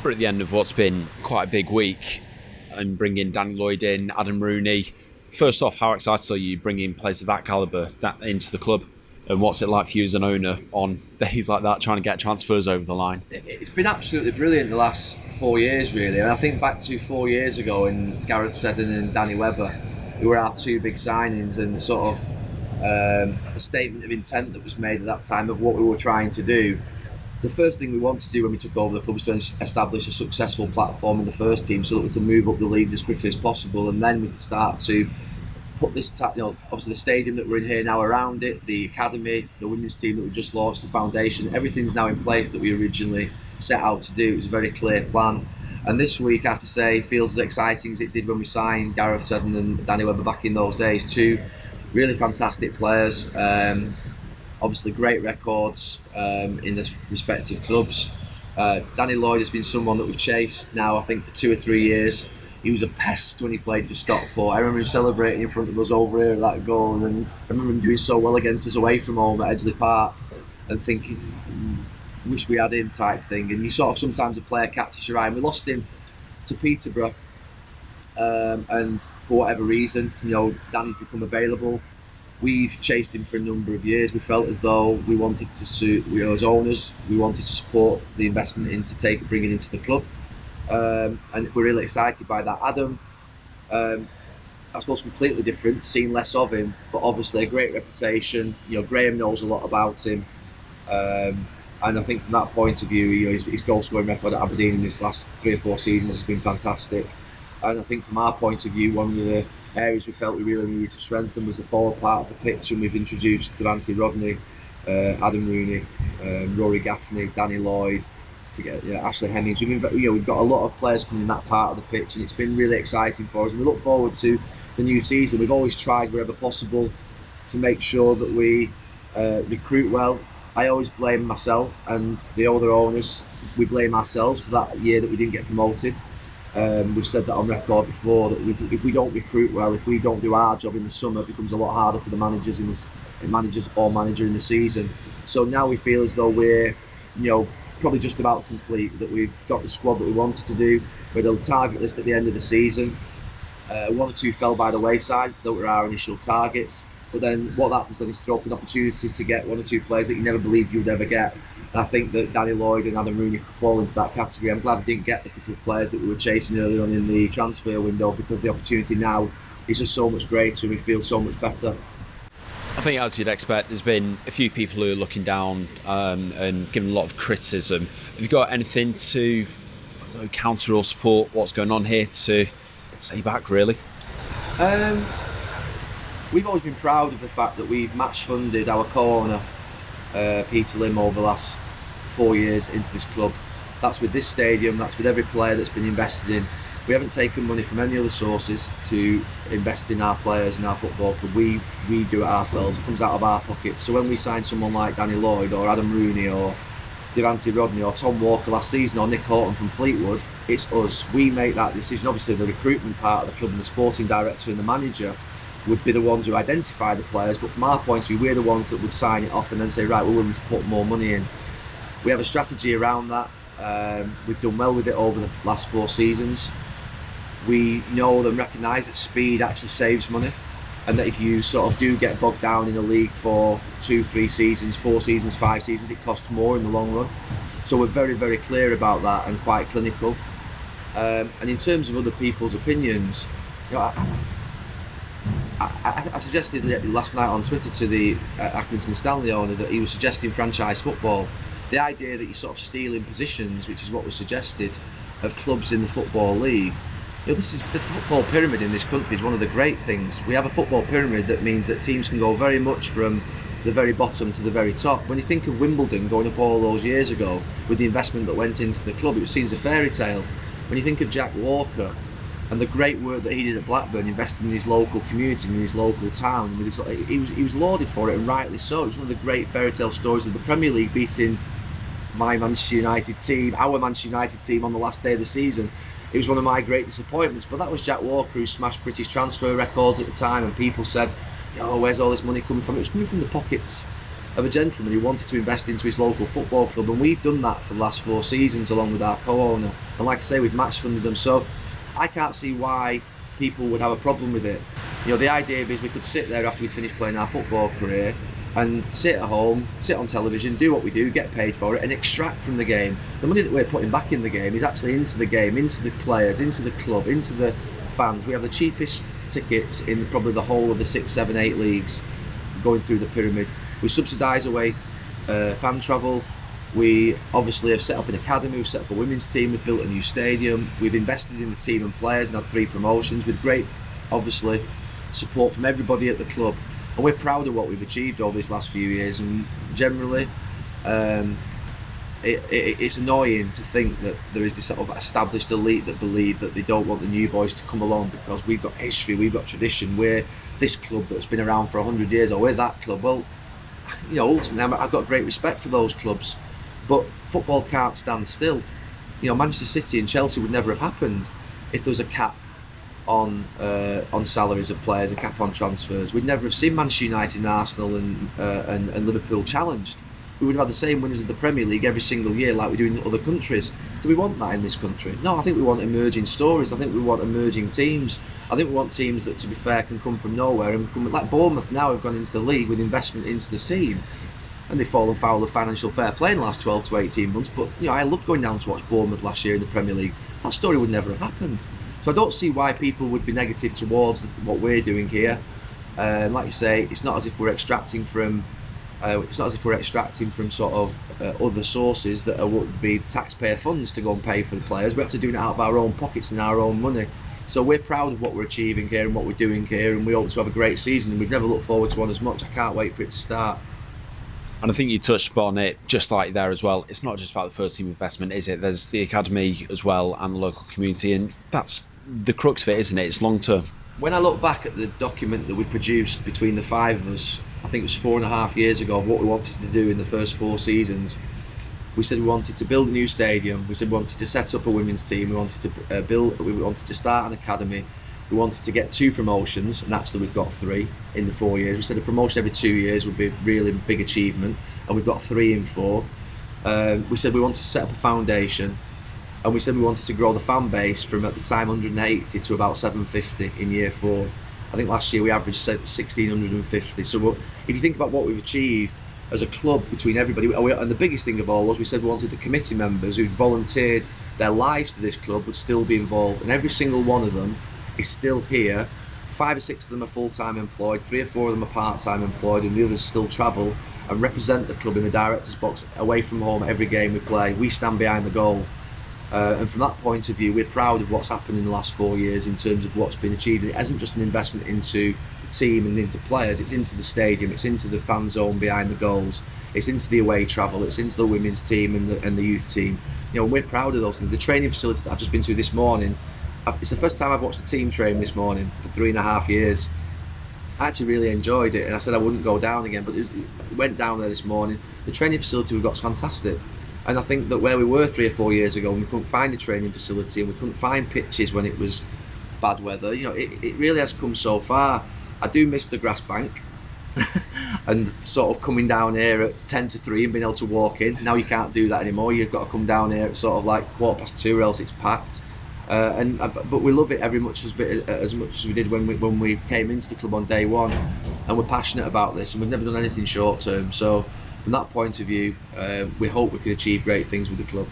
We're at the end of what's been quite a big week, and bringing Danny Lloyd in, Adam Rooney. First off, how excited are you bringing players of that calibre into the club? And what's it like for you as an owner on days like that, trying to get transfers over the line? It's been absolutely brilliant the last 4 years, really. And I think back to 4 years ago in Gareth Seddon and Danny Webber, who were our two big signings, and sort of a statement of intent that was made at that time of what we were trying to do. The first thing we wanted to do when we took over the club was to establish a successful platform in the first team so that we could move up the league as quickly as possible, and then we could start to put this, obviously the stadium that we're in here now around it, the academy, the women's team that we just launched, the foundation, everything's now in place that we originally set out to do. It was a very clear plan. And this week, I have to say, feels as exciting as it did when we signed Gareth Seddon and Danny Webber back in those days. Two really fantastic players, obviously great records in their respective clubs. Danny Lloyd has been someone that we've chased now, I think, for 2 or 3 years. He was a pest when he played for Stockport. I remember him celebrating in front of us over here at that goal, and I remember him doing so well against us away from home at Edgeley Park, and thinking, wish we had him type thing. And you sort of sometimes a player catches your eye, and we lost him to Peterborough, and for whatever reason, Danny's become available. We've chased him for a number of years. We felt as though we wanted to as owners, we wanted to support the investment into bringing him to the club. And we're really excited by that. Adam, I suppose completely different, seen less of him, but obviously a great reputation. Graham knows a lot about him, and I think from that point of view, his goal scoring record at Aberdeen in his last 3 or 4 seasons has been fantastic. And I think from our point of view, one of the areas we felt we really needed to strengthen was the forward part of the pitch, and we've introduced Devante Rodney, Adam Rooney, Rory Gaffney, Danny Lloyd, Ashley Hemmings. We've got a lot of players coming in that part of the pitch, and it's been really exciting for us, and we look forward to the new season. We've always tried wherever possible to make sure that we recruit well. I always blame myself and the other owners. We blame ourselves for that year that we didn't get promoted. We've said that on record before, that if we don't recruit well, if we don't do our job in the summer, it becomes a lot harder for the managers or manager in the season. So now we feel as though we're probably just about complete, that we've got the squad that we wanted to do. We had a target list at the end of the season. 1 or 2 fell by the wayside. Those were our initial targets. But then what happens then is throw up an opportunity to get 1 or 2 players that you never believed you would ever get. And I think that Danny Lloyd and Adam Rooney could fall into that category. I'm glad we didn't get the couple of players that we were chasing earlier on in the transfer window, because the opportunity now is just so much greater and we feel so much better. I think, as you'd expect, there's been a few people who are looking down and giving a lot of criticism. Have you got anything to counter or support what's going on here to say back, really? We've always been proud of the fact that we've match funded our co-owner, Peter Lim, over the last 4 years into this club. That's with this stadium, that's with every player that's been invested in. We haven't taken money from any other sources to invest in our players and our football club. We do it ourselves. It comes out of our pocket. So when we sign someone like Danny Lloyd or Adam Rooney or Devante Rodney or Tom Walker last season or Nick Horton from Fleetwood, it's us. We make that decision. Obviously the recruitment part of the club and the sporting director and the manager would be the ones who identify the players, but from our point of view, we're the ones that would sign it off and then say, right, we're willing to put more money in. We have a strategy around that. We've done well with it over the last 4 seasons. We know and recognise that speed actually saves money, and that if you sort of do get bogged down in a league for 2, 3 seasons, 4 seasons, 5 seasons, it costs more in the long run. So we're very, very clear about that and quite clinical. And in terms of other people's opinions, I suggested last night on Twitter to the Accrington Stanley owner that he was suggesting franchise football. The idea that you're sort of stealing positions, which is what was suggested, of clubs in the Football League. This is the football pyramid in this country is one of the great things. We have a football pyramid that means that teams can go very much from the very bottom to the very top. When you think of Wimbledon going up all those years ago with the investment that went into the club, it was seen as a fairy tale. When you think of Jack Walker and the great work that he did at Blackburn, investing in his local community, in his local town, he was lauded for it, and rightly so. It was one of the great fairy tale stories of the Premier League beating my Manchester United team, our Manchester United team, on the last day of the season. It was one of my great disappointments, but that was Jack Walker, who smashed British transfer records at the time, and people said, where's all this money coming from? It was coming from the pockets of a gentleman who wanted to invest into his local football club, and we've done that for the last 4 seasons along with our co-owner, and like I say, we've match funded them, so I can't see why people would have a problem with it. You know, the idea is we could sit there after we'd finished playing our football career and sit at home, sit on television, do what we do, get paid for it, and extract from the game. The money that we're putting back in the game is actually into the game, into the players, into the club, into the fans. We have the cheapest tickets in probably the whole of the 6, 7, 8 leagues going through the pyramid. We subsidise away fan travel. We obviously have set up an academy, we've set up a women's team, we've built a new stadium, we've invested in the team and players and had 3 promotions with great, obviously, support from everybody at the club. And we're proud of what we've achieved over these last few years, and generally it's annoying to think that there is this sort of established elite that believe that they don't want the new boys to come along because we've got history, we've got tradition, we're this club that's been around for 100 years, or we're that club. Well, you know, ultimately I've got great respect for those clubs, but football can't stand still. You know, Manchester City and Chelsea would never have happened if there was a cap on salaries of players, a cap on transfers. We'd never have seen Manchester United and Arsenal and Liverpool challenged. We would have had the same winners of the Premier League every single year like we do in other countries. Do we want that in this country? No, I think we want emerging stories. I think we want emerging teams. I think we want teams that, to be fair, can come from nowhere and come, like Bournemouth now have gone into the league with investment into the team, and they've fallen foul of financial fair play in the last 12 to 18 months. But you know, I loved going down to watch Bournemouth last year in the Premier League. That story would never have happened. So I don't see why people would be negative towards what we're doing here. Like you say, it's not as if we're extracting from sort of other sources that would be taxpayer funds to go and pay for the players. We're actually doing it out of our own pockets and our own money. So we're proud of what we're achieving here and what we're doing here, and we hope to have a great season, and we've never looked forward to one as much. I can't wait for it to start. And I think you touched upon it just like there as well. It's not just about the first team investment, is it? There's the academy as well and the local community, and that's the crux of it, isn't it? It's long term. When I look back at the document that we produced between the 5 of us, I think it was 4.5 years ago, of what we wanted to do in the first 4 seasons. We said we wanted to build a new stadium. We said we wanted to set up a women's team. We wanted to we wanted to start an academy. We wanted to get 2 promotions, and actually we've got 3 in the 4 years. We said a promotion every 2 years would be a really big achievement, and we've got 3 in 4. We said we wanted to set up a foundation, and we said we wanted to grow the fan base from, at the time, 180 to about 750 in year 4. I think last year we averaged 1,650. So if you think about what we've achieved as a club between everybody, and the biggest thing of all was we said we wanted the committee members who'd volunteered their lives to this club would still be involved, and every single one of them is still here. 5 or 6 of them are full-time employed, 3 or 4 of them are part-time employed, and the others still travel and represent the club in the director's box away from home every game we play. We stand behind the goal. And from that point of view, we're proud of what's happened in the last 4 years in terms of what's been achieved. It isn't just an investment into the team and into players, it's into the stadium, it's into the fan zone behind the goals, it's into the away travel, it's into the women's team and the youth team. You know, we're proud of those things. The training facility that I've just been to this morning, it's the first time I've watched the team train this morning for 3.5 years. I actually really enjoyed it, and I said I wouldn't go down again, but it went down there this morning. The training facility we've got is fantastic. And I think that where we were 3 or 4 years ago, and we couldn't find a training facility and we couldn't find pitches when it was bad weather, you know, it really has come so far. I do miss the grass bank and sort of coming down here at 10 to 3 and being able to walk in. Now you can't do that anymore. You've got to come down here at sort of like 2:15 or else it's packed. But we love it as much as we did when we came into the club on day one, and we're passionate about this, and we've never done anything short term. So from that point of view, we hope we can achieve great things with the club.